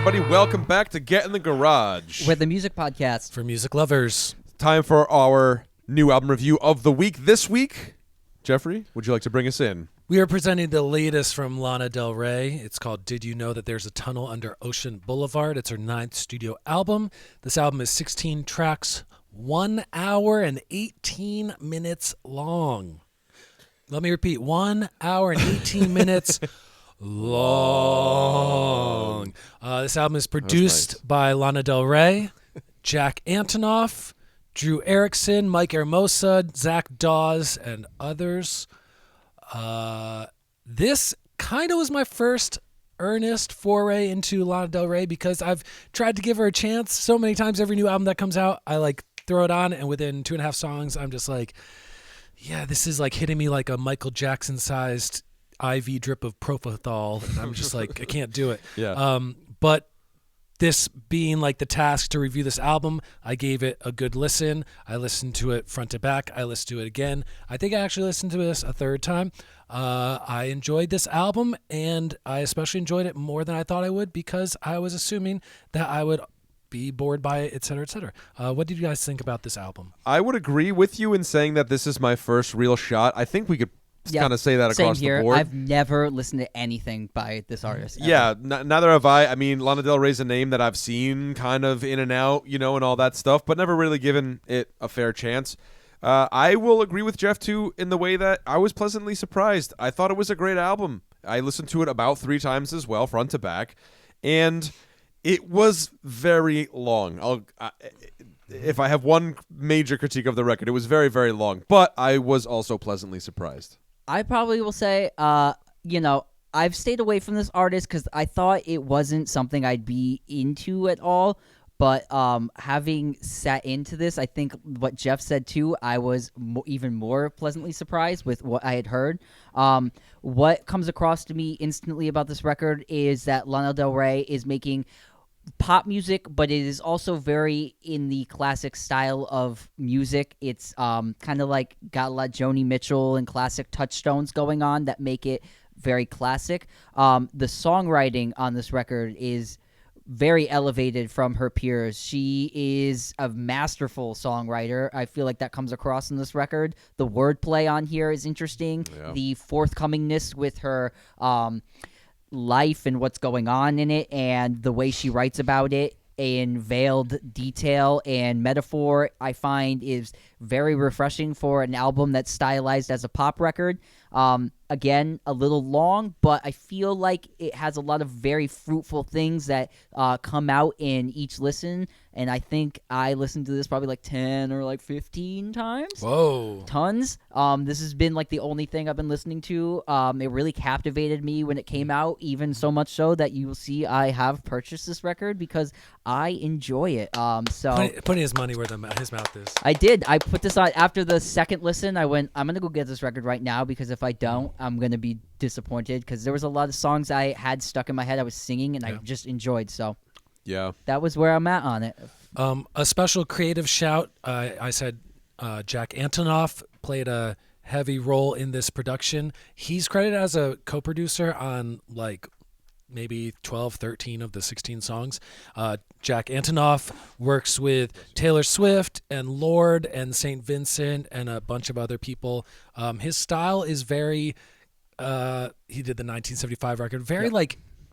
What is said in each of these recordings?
everybody. Welcome back to Get in the Garage. We're the music podcast for music lovers. Time for our new album review of the week. This week, Jeffrey, would you like to bring us in? We are presenting the latest from Lana Del Rey. It's called Did You Know That There's a Tunnel Under Ocean Boulevard? It's her 9th studio album. This album is 16 tracks, 1 hour and 18 minutes long. Let me repeat, 1 hour and 18 minutes long. This album is produced by Lana Del Rey, Jack Antonoff, Drew Erickson, Mike Hermosa, Zach Dawes, and others. This kind of was my first earnest foray into Lana Del Rey because I've tried to give her a chance so many times. Every new album that comes out, I throw it on, and within 2.5 songs, I'm just like, yeah, this is hitting me like a Michael Jackson sized IV drip of propofol. And I'm just like, I can't do it. Yeah. But this being the task to review this album, I gave it a good listen. I listened to it front to back. I listened to it again. I think I actually listened to this a third time. I enjoyed this album, and I especially enjoyed it more than I thought I would because I was assuming that I would be bored by it, et cetera, et cetera. What did you guys think about this album? I would agree with you in saying that this is my first real shot. I think we could kind of say that across the board. I've never listened to anything by this artist. Ever. Yeah, neither have I. I mean, Lana Del Rey's a name that I've seen kind of in and out, and all that stuff, but never really given it a fair chance. I will agree with Jeff, too, in the way that I was pleasantly surprised. I thought it was a great album. I listened to it about 3 times as well, front to back, and it was very long. If I have one major critique of the record, it was very, very long, but I was also pleasantly surprised. I probably will say, I've stayed away from this artist because I thought it wasn't something I'd be into at all. But having sat into this, I think what Jeff said too, I was even more pleasantly surprised with what I had heard. What comes across to me instantly about this record is that Lana Del Rey is making pop music, but it is also very in the classic style of music. It's kind of got a lot of Joni Mitchell and classic touchstones going on that make it very classic. The songwriting on this record is very elevated from her peers. She is a masterful songwriter. I feel like that comes across in this record. The wordplay on here is interesting. Yeah. The forthcomingness with her life and what's going on in it, and the way she writes about it in veiled detail and metaphor, I find is very refreshing for an album that's stylized as a pop record. Again, a little long, but I feel like it has a lot of very fruitful things that come out in each listen, and I think I listened to this probably 10 or 15 times. Whoa. Tons. This has been the only thing I've been listening to. It really captivated me when it came out, even so much so that you will see I have purchased this record because I enjoy it. Putting his money where his mouth is. I did. I put this on after the second listen. I went, I'm going to go get this record right now because if I don't, I'm going to be disappointed because there was a lot of songs I had stuck in my head I was singing and I just enjoyed. So yeah, that was where I'm at on it. A special creative shout. I said Jack Antonoff played a heavy role in this production. He's credited as a co-producer on maybe 12, 13 of the 16 songs. Jack Antonoff works with Taylor Swift and Lorde and St. Vincent and a bunch of other people. His style is very, he did the 1975 record, very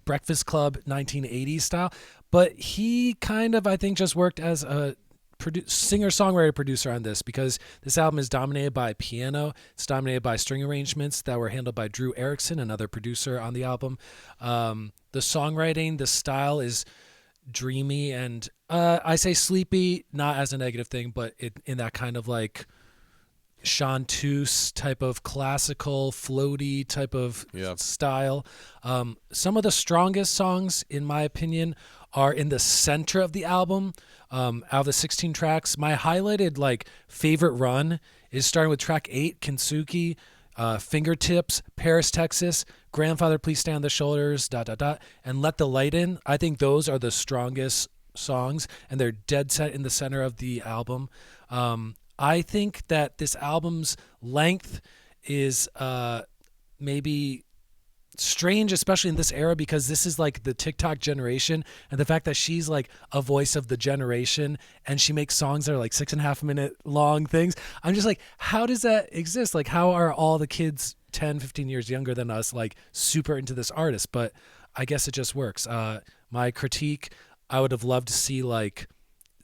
Breakfast Club 1980s style, but he kind of, I think, just worked as a singer-songwriter producer on this because this album is dominated by piano. It's dominated by string arrangements that were handled by Drew Erickson, another producer on the album. The songwriting, the style is dreamy and I say sleepy, not as a negative thing, but in that kind of chanteuse type of classical, floaty type of style. Some of the strongest songs, in my opinion, are in the center of the album. Out of the 16 tracks, my highlighted favorite run is starting with track 8, Kintsugi, Fingertips, Paris, Texas, Grandfather, Please Stand on the Shoulders, ... and Let the Light In. I think those are the strongest songs, and they're dead set in the center of the album. I think that this album's length is maybe strange, especially in this era, because this is like the TikTok generation, and the fact that she's like a voice of the generation and she makes songs that are like 6.5 minute long things. I'm just like, how does that exist? Like, how are all the kids 10, 15 years younger than us like super into this artist? But I guess it just works. My critique, I would have loved to see like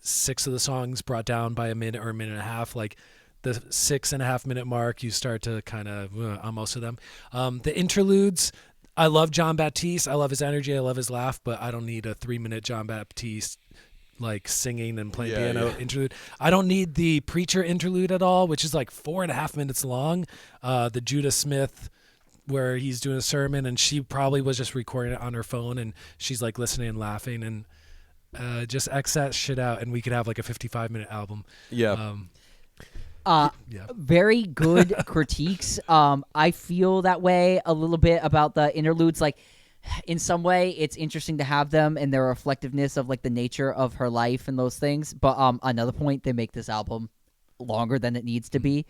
6 of the songs brought down by a minute or a minute and a half. Like the 6.5 minute mark, you start to kind of on most of them. The interludes, I love John Baptiste. I love his energy. I love his laugh, but I don't need a 3-minute John Baptiste like singing and playing piano interlude. I don't need the preacher interlude at all, which is like 4.5 minutes long. The Judah Smith, where he's doing a sermon and she probably was just recording it on her phone and she's like listening and laughing, and just X that shit out and we could have like a 55-minute album. Very good critiques. I feel that way a little bit about the interludes. Like, in some way, it's interesting to have them and their reflectiveness of like the nature of her life and those things. But another point, they make this album longer than it needs to be.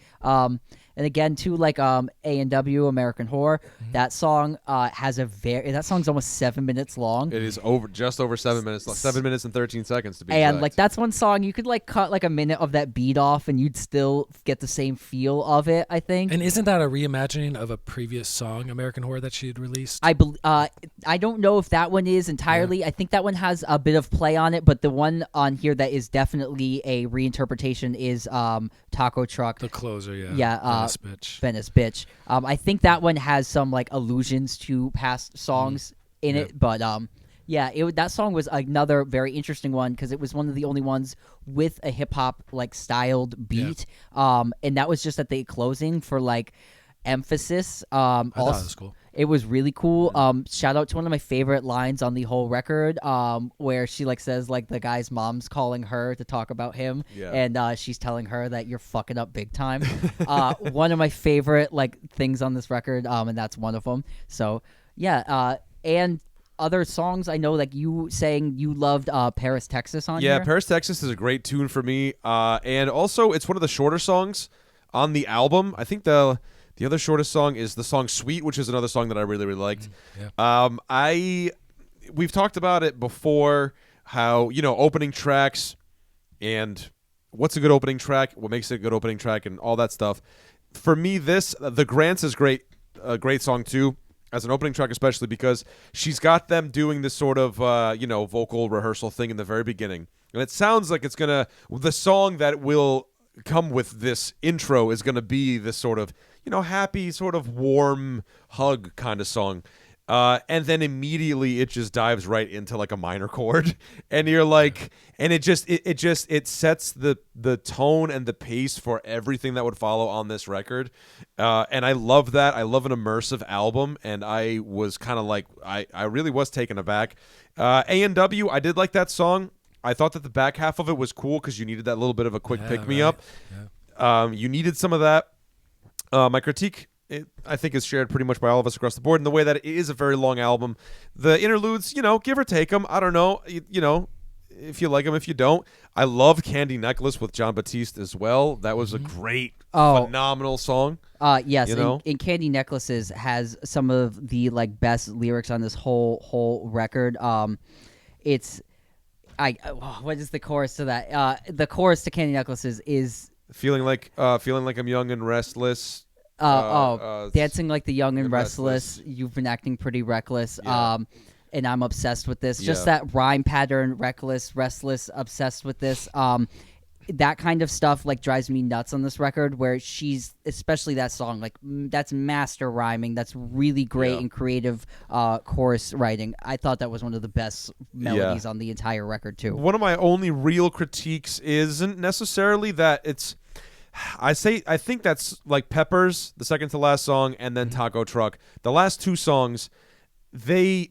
And again, too, like A&W, American Horror, that song that song's almost 7 minutes long. It is just over 7 minutes long. 7 minutes and 13 seconds to be and exact. like that's one song you could like cut like a minute of that beat off and you'd still get the same feel of it, I think. And isn't that a reimagining of a previous song, American Horror, that she had released? I don't know if that one is entirely. I think that one has a bit of play on it, but the one on here that is definitely a reinterpretation is Taco Truck. The closer, yeah. Yeah, Venice Bitch. Venice Bitch. I think that one has some like allusions to past songs in it, but that song was another very interesting one because it was one of the only ones with a hip hop like styled beat, and that was just at the closing for like emphasis. I thought it was cool. It was really cool. Shout out to one of my favorite lines on the whole record, where she like says like the guy's mom's calling her to talk about him, and she's telling her that you're fucking up big time. One of my favorite like things on this record, and that's one of them. So and other songs I know, like you saying you loved Paris, Texas on here. Yeah, Paris, Texas is a great tune for me, and also it's one of the shorter songs on the album. I think the other shortest song is the song Sweet, which is another song that I really, really liked. We've talked about it before, how, opening tracks and what's a good opening track, what makes it a good opening track, and all that stuff. For me, The Grants is great, a great song too, as an opening track, especially because she's got them doing this sort of, vocal rehearsal thing in the very beginning. And it sounds like the song that will come with this intro is going to be this sort of, happy, sort of warm hug kind of song. And then immediately it just dives right into like a minor chord. And you're like, and it sets the tone and the pace for everything that would follow on this record. And I love that. I love an immersive album. And I was kind of like, I really was taken aback. A&W, I did like that song. I thought that the back half of it was cool because you needed that little bit of a quick pick-me-up. You needed some of that. My critique, I think, is shared pretty much by all of us across the board in the way that it is a very long album. The interludes, give or take them. I don't know, if you like them, if you don't. I love Candy Necklace with John Batiste as well. That was a great, phenomenal song. Yes, and Candy Necklaces has some of the like best lyrics on this whole record. What is the chorus to that? The chorus to Candy Necklaces is feeling like I'm young and restless. Dancing like the young and restless. You've been acting pretty reckless. And I'm obsessed with this. Just that rhyme pattern, reckless, restless, obsessed with this. That kind of stuff like drives me nuts on this record, where she's, especially that song, like that's master rhyming. That's really great and creative chorus writing. I thought that was one of the best melodies on the entire record too. One of my only real critiques isn't necessarily that it's, I think that's like Peppers, the second to last song, and then Taco Truck. The last two songs, they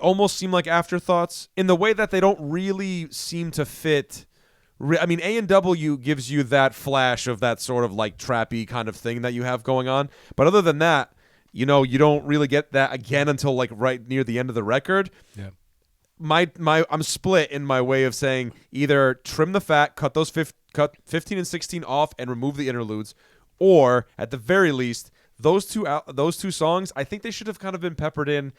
almost seem like afterthoughts in the way that they don't really seem to fit. I mean, A&W gives you that flash of that sort of like trappy kind of thing that you have going on. But other than that, you don't really get that again until like right near the end of the record. Yeah. I'm split in my way of saying either trim the fat, cut 15 and 16 off and remove the interludes, or at the very least those two songs, I think they should have kind of been peppered in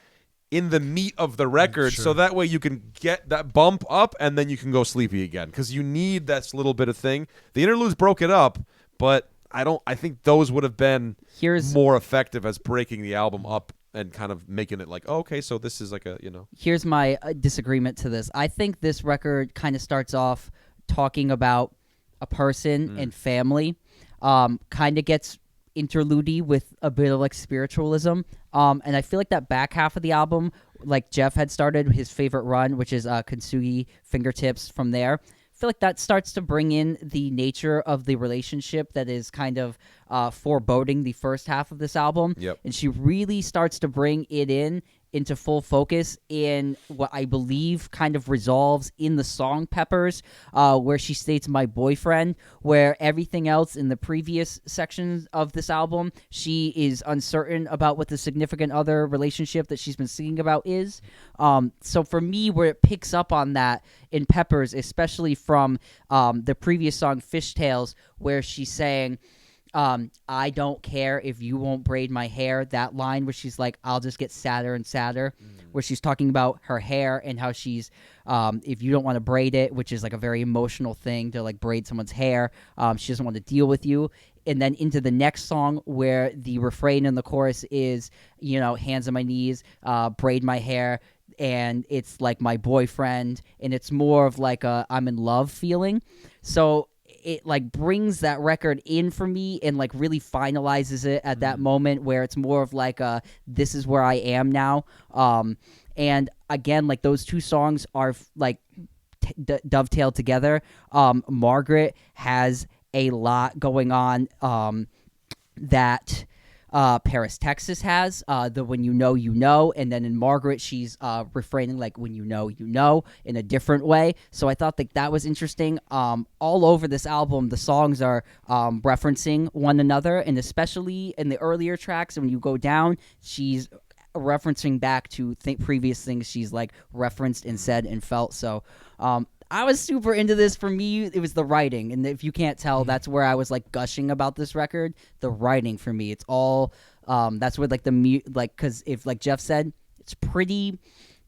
the meat of the record, Sure. so that way you can get that bump up and then you can go sleepy again, because you need that little bit of thing. The interludes broke it up, but I think those would have been more effective as breaking the album up and kind of making it like, oh, okay, so this is like a, Here's my disagreement to this. I think this record kind of starts off talking about a person and family, kind of gets interlude with a bit of like spiritualism, and I feel like that back half of the album, like Jeff had started his favorite run, which is Kintsugi Fingertips. From there, I feel like that starts to bring in the nature of the relationship that is kind of foreboding the first half of this album. Yep. And she really starts to bring it into full focus in what I believe kind of resolves in the song Peppers, where she states "my boyfriend," where everything else in the previous sections of this album, she is uncertain about what the significant other relationship that she's been singing about is. So for me, where it picks up on that in Peppers, especially from the previous song Fishtails, where she's saying, I don't care if you won't braid my hair. That line where she's like, I'll just get sadder and sadder, where she's talking about her hair and how she's, if you don't want to braid it, which is like a very emotional thing to like braid someone's hair, she doesn't want to deal with you. And then into the next song where the refrain in the chorus is, hands on my knees, braid my hair. And it's like my boyfriend, and it's more of like a I'm in love feeling. So it like brings that record in for me and like really finalizes it at that moment where it's more of like a this is where I am now. And again, like those two songs are like dovetailed together. Margaret has a lot going on that Paris, Texas has, the when you know, and then in Margaret, she's refraining like when you know in a different way. So I thought that was interesting. All over this album, the songs are referencing one another, and especially in the earlier tracks, when you go down, she's referencing back to previous things she's like referenced and said and felt. So I was super into this. For me, it was the writing, and if you can't tell, that's where I was like gushing about this record. The writing for me, it's all that's where like because if like Jeff said, it's pretty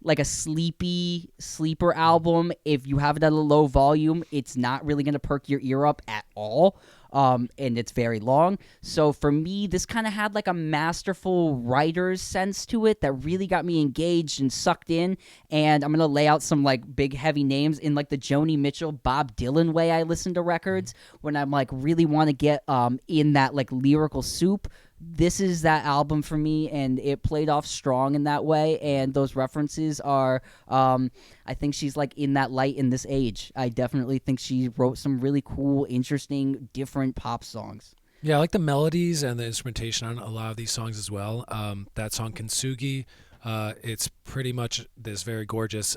like a sleeper album. If you have it at a low volume, it's not really gonna perk your ear up at all. And it's very long. So for me, this kind of had like a masterful writer's sense to it that really got me engaged and sucked in. And I'm going to lay out some like big heavy names in like the Joni Mitchell, Bob Dylan way I listen to records when I'm like really want to get in that like lyrical soup. This is that album for me, and it played off strong in that way, and those references are, I think she's like in that light in this age. I definitely think she wrote some really cool, interesting, different pop songs. Yeah, I like the melodies and the instrumentation on a lot of these songs as well. That song Kintsugi, it's pretty much this very gorgeous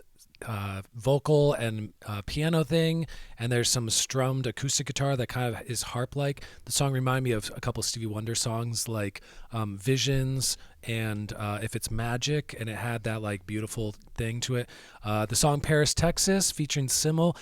vocal and piano thing, and there's some strummed acoustic guitar that kind of is harp-like. The song reminded me of a couple Stevie Wonder songs like Visions and If It's Magic, and it had that like beautiful thing to it. The song Paris, Texas, featuring Simmel,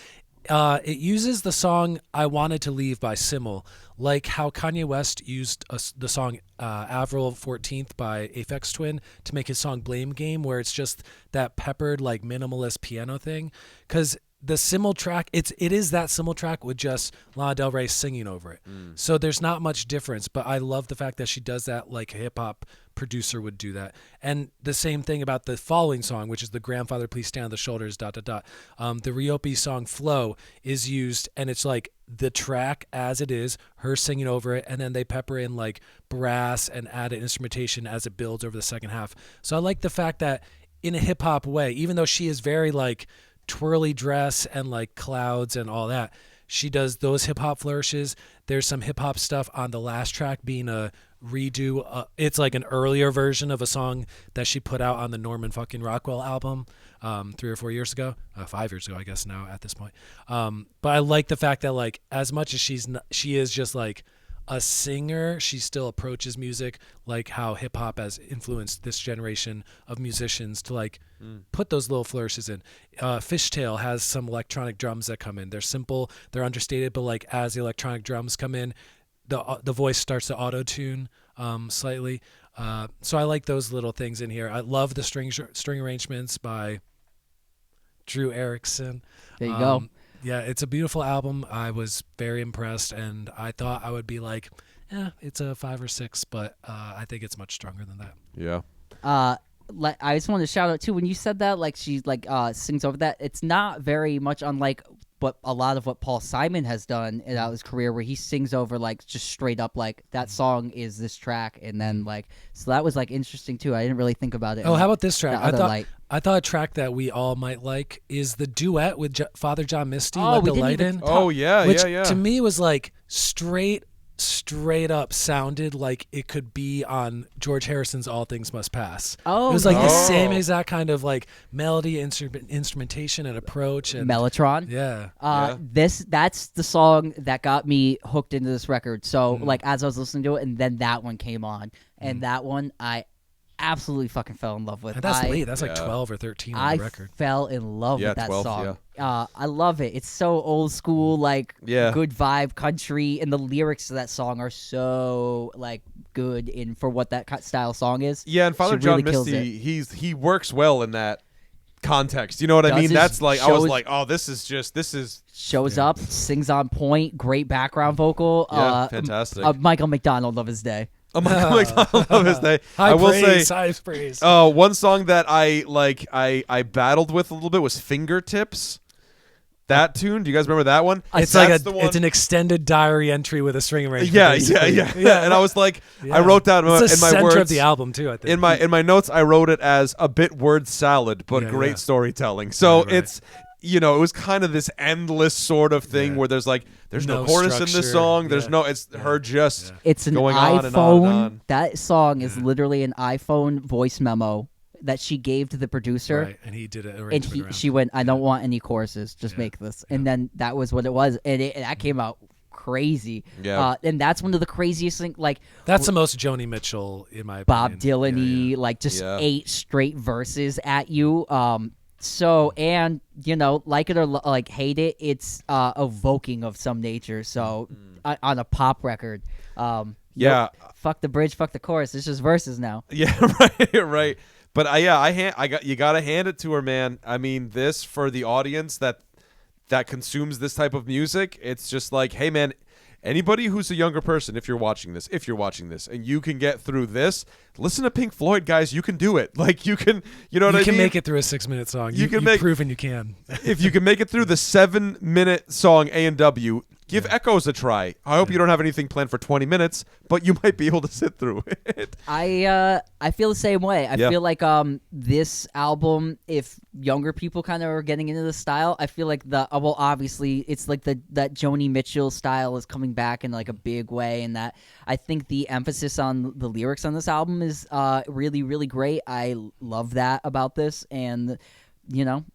it uses the song I Wanted to Leave by Simmel, like how Kanye West used the song Avril 14th by Aphex Twin to make his song Blame Game, where it's just that peppered like minimalist piano thing. Because the Simmel track, it is that Simmel track with just Lana Del Rey singing over it. So there's not much difference, but I love the fact that she does that like a hip-hop producer would do that. And the same thing about the following song, which is the Grandfather Please Stand on the Shoulders, ... The Ryopi song Flow is used, and it's like the track as it is, her singing over it, and then they pepper in like brass and added instrumentation as it builds over the second half. So I like the fact that in a hip-hop way, even though she is very like twirly dress and like clouds and all that, she does those hip-hop flourishes. There's some hip-hop stuff on the last track being a redo. It's like an earlier version of a song that she put out on the Norman fucking Rockwell album 3 or 4 years ago, 5 years ago I guess now at this point. But I like the fact that like as much as she is just like a singer, she still approaches music like how hip hop has influenced this generation of musicians to like put those little flourishes in. Fishtail has some electronic drums that come in. They're simple, they're understated, but like as the electronic drums come in, the voice starts to auto-tune. slightly. So I like those little things in here. I love the string arrangements by Drew Erickson. There you go. Yeah, it's a beautiful album. I was very impressed, and I thought I would be like, it's a 5 or 6, but I think it's much stronger than that. Yeah. I just wanted to shout out too when you said that, like she sings over that. It's not very much unlike what a lot of what Paul Simon has done in his career, where he sings over like just straight up like that song is this track, and then like so that was like interesting too. I didn't really think about it. Oh, how about this track? I thought a track that we all might like is the duet with Father John Misty, Oh, Let we the didn't Light even In. Oh yeah, Which yeah. to me was like straight up sounded like it could be on George Harrison's All Things Must Pass. Oh, it was like the Oh. same exact kind of like melody, instrumentation, and approach. And Mellotron. yeah, That's the song that got me hooked into this record. So Mm-hmm. like as I was listening to it, and then that one came on, and that one I absolutely fucking fell in love with. and that's late. That's like Yeah. 12 or 13 on I the record. fell in love Yeah, with that 12, song. I love it. It's so old school, like Yeah. good vibe country, and the lyrics to that song are so like good in for what that style song is. Yeah, and Father She John really kills Misty, he works well in that context. You know what I Does mean? his That's like I was shows- like, oh, this is Shows up, sings on point, great background vocal. Yeah, fantastic. Michael McDonald of his day. Oh my God, I love his day. High I will praise, say, high praise. one song that I battled with a little bit was Fingertips. That tune, do you guys remember that one? It's That's like the one. it's an extended diary entry with a string arrangement. yeah, basically. yeah. And I was like, Yeah. I wrote down It's the in my center words of the album too. I think in my notes. I wrote it as a bit word salad, but Yeah, great yeah. storytelling. So Right. it's it was kind of this endless sort of thing Yeah. where there's no No chorus in this structure. song. There's Yeah. no. It's her just. Yeah. It's an Going iPhone. on and on and on. That song is Yeah. literally an iPhone voice memo that she gave to the producer. Right, and he did it. And she went, I don't want any choruses, just Yeah. make this. And then that was what it was. And that came out crazy. Yeah. And that's one of the craziest things, like That's the most Joni Mitchell in my Bob opinion. Dylan-y, Yeah. like just Yeah. 8 straight verses at you. So, and, like it or like hate it, it's evoking of some nature. So, on a pop record. Yeah. Fuck the bridge, fuck the chorus. It's just verses now. Yeah, right. But you gotta hand it to her, man. I mean, this for the audience that consumes this type of music, it's just like, hey, man, anybody who's a younger person, if you're watching this, and you can get through this, listen to Pink Floyd, guys. You can do it. Like you can, you know what I mean? You can make it through a 6-minute song. You can you've make- proven you can. If you can make it through the 7-minute song A&W, give Echoes a try. I hope you don't have anything planned for 20 minutes, but you might be able to sit through it. I feel the same way. I Yeah. feel like this album, if younger people kind of are getting into the style, I feel like obviously it's like that Joni Mitchell style is coming back in like a big way, and that I think the emphasis on the lyrics on this album is really, really great. I love that about this, and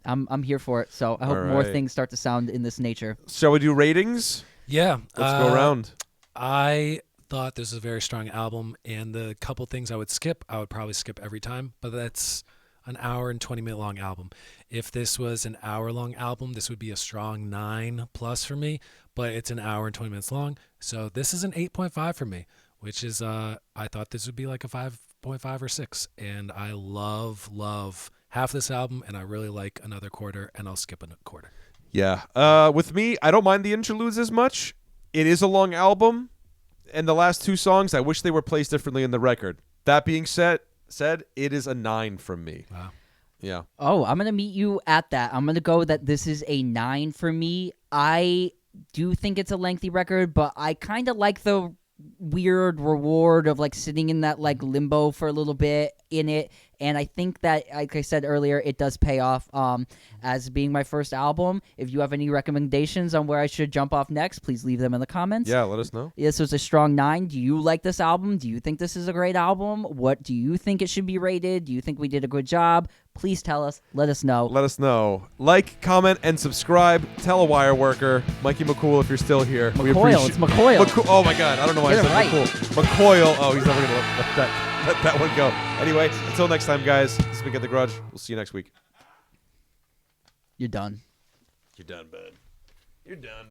I'm here for it. So I hope All more right. things start to sound in this nature. Shall we do ratings? Yeah. Let's go around. I thought this was a very strong album, and the couple things I would probably skip every time, but that's an hour and 20-minute long album. If this was an hour-long album, this would be a strong 9+ for me, but it's an hour and 20 minutes long, so this is an 8.5 for me, which is, I thought this would be like a 5.5 or 6, and I love half this album, and I really like another quarter, and I'll skip a quarter. Yeah. With me, I don't mind the interludes as much. It is a long album, and the last 2 songs, I wish they were placed differently in the record. That being said, it is a 9 from me. Wow. Yeah. Oh, I'm going to meet you at that. I'm going to go that this is a 9 for me. I do think it's a lengthy record, but I kind of like the weird reward of like sitting in that like limbo for a little bit in it, and I think that, like I said earlier, it does pay off as being my first album. If you have any recommendations on where I should jump off next, please leave them in the comments. Yeah, let us know. This was a strong 9. Do you like this album? Do you think this is a great album? What do you think it should be rated? Do you think we did a good job? Please tell us. Let us know. Let us know. Like, comment, and subscribe. Tell a wire worker. Mikey McCool, if you're still here. We McCoyle. appreciate- It's McCoyle. Oh, my God. I don't know why Get I it said right. McCool. McCoyle. Oh, he's never going to let that one go. Anyway, until next time, guys. This has been Get the Grudge. We'll see you next week. You're done. You're done, bud. You're done.